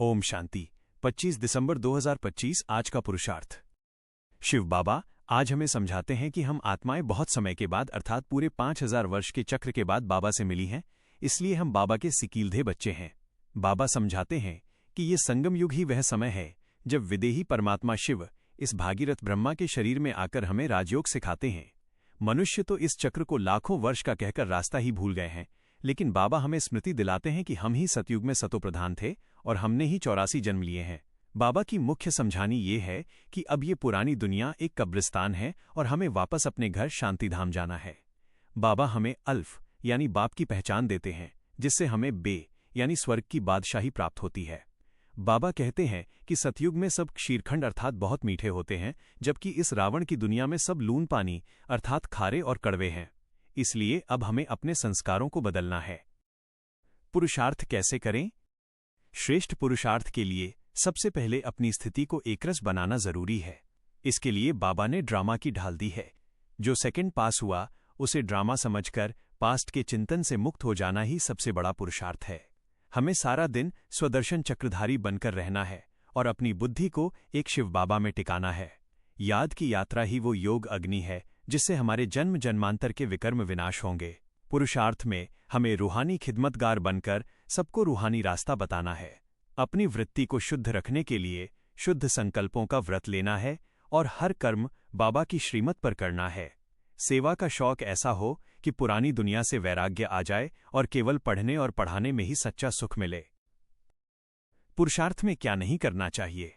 ओम शांति। 25 दिसंबर 2025 आज का पुरुषार्थ। शिव बाबा आज हमें समझाते हैं कि हम आत्माएं बहुत समय के बाद अर्थात पूरे 5000 वर्ष के चक्र के बाद बाबा से मिली हैं, इसलिए हम बाबा के सिकीलधे बच्चे हैं। बाबा समझाते हैं कि ये संगम युग ही वह समय है जब विदेही परमात्मा शिव इस भागीरथ ब्रह्मा के शरीर में आकर हमें राजयोग सिखाते हैं। मनुष्य तो इस चक्र को लाखों वर्ष का कहकर रास्ता ही भूल गए हैं, लेकिन बाबा हमें स्मृति दिलाते हैं कि हम ही सतयुग में सतोप्रधान थे और हमने ही 84 जन्म लिए हैं। बाबा की मुख्य समझानी ये है कि अब ये पुरानी दुनिया एक कब्रिस्तान है और हमें वापस अपने घर शांतिधाम जाना है। बाबा हमें अल्फ यानी बाप की पहचान देते हैं, जिससे हमें बे यानी स्वर्ग की बादशाही प्राप्त होती है। बाबा कहते हैं कि सतयुग में सब क्षीरखंड अर्थात बहुत मीठे होते हैं, जबकि इस रावण की दुनिया में सब लून पानी अर्थात खारे और कड़वे हैं। इसलिए अब हमें अपने संस्कारों को बदलना है। पुरुषार्थ कैसे करें? श्रेष्ठ पुरुषार्थ के लिए सबसे पहले अपनी स्थिति को एकरस बनाना जरूरी है। इसके लिए बाबा ने ड्रामा की ढाल दी है। जो सेकंड पास हुआ उसे ड्रामा समझकर पास्ट के चिंतन से मुक्त हो जाना ही सबसे बड़ा पुरुषार्थ है। हमें सारा दिन स्वदर्शन चक्रधारी बनकर रहना है और अपनी बुद्धि को एक शिव बाबा में टिकाना है। याद की यात्रा ही वो योग अग्नि है जिससे हमारे जन्म जन्मांतर के विकर्म विनाश होंगे। पुरुषार्थ में हमें रूहानी खिदमतगार बनकर सबको रूहानी रास्ता बताना है। अपनी वृत्ति को शुद्ध रखने के लिए शुद्ध संकल्पों का व्रत लेना है और हर कर्म बाबा की श्रीमत पर करना है। सेवा का शौक ऐसा हो कि पुरानी दुनिया से वैराग्य आ जाए और केवल पढ़ने और पढ़ाने में ही सच्चा सुख मिले। पुरुषार्थ में क्या नहीं करना चाहिए?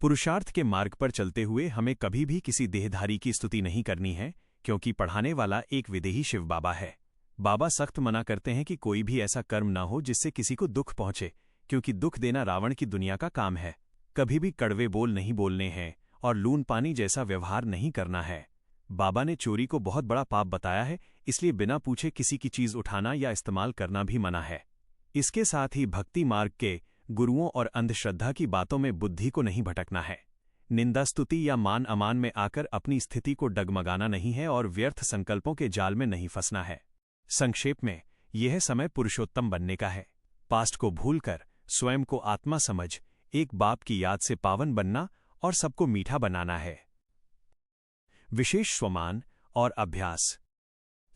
पुरुषार्थ के मार्ग पर चलते हुए हमें कभी भी किसी देहधारी की स्तुति नहीं करनी है, क्योंकि पढ़ाने वाला एक विदेही शिव बाबा है। बाबा सख्त मना करते हैं कि कोई भी ऐसा कर्म ना हो जिससे किसी को दुख पहुंचे, क्योंकि दुख देना रावण की दुनिया का काम है। कभी भी कड़वे बोल नहीं बोलने हैं और लून पानी जैसा व्यवहार नहीं करना है। बाबा ने चोरी को बहुत बड़ा पाप बताया है, इसलिए बिना पूछे किसी की चीज उठाना या इस्तेमाल करना भी मना है। इसके साथ ही भक्ति मार्ग के गुरुओं और अंधश्रद्धा की बातों में बुद्धि को नहीं भटकना है। निंदा स्तुति या मान अमान में आकर अपनी स्थिति को डगमगाना नहीं है और व्यर्थ संकल्पों के जाल में नहीं फंसना है। संक्षेप में यह समय पुरुषोत्तम बनने का है। पास्ट को भूलकर स्वयं को आत्मा समझ एक बाप की याद से पावन बनना और सबको मीठा बनाना है। विशेष स्वमान और अभ्यास।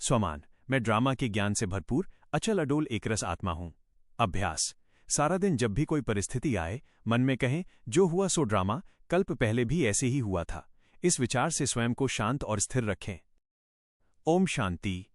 स्वमान: मैं ड्रामा के ज्ञान से भरपूर अचल अडोल एकरस आत्मा हूं। अभ्यास: सारा दिन जब भी कोई परिस्थिति आए मन में कहें, जो हुआ सो ड्रामा, कल्प पहले भी ऐसे ही हुआ था। इस विचार से स्वयं को शांत और स्थिर रखें। ओम शांति।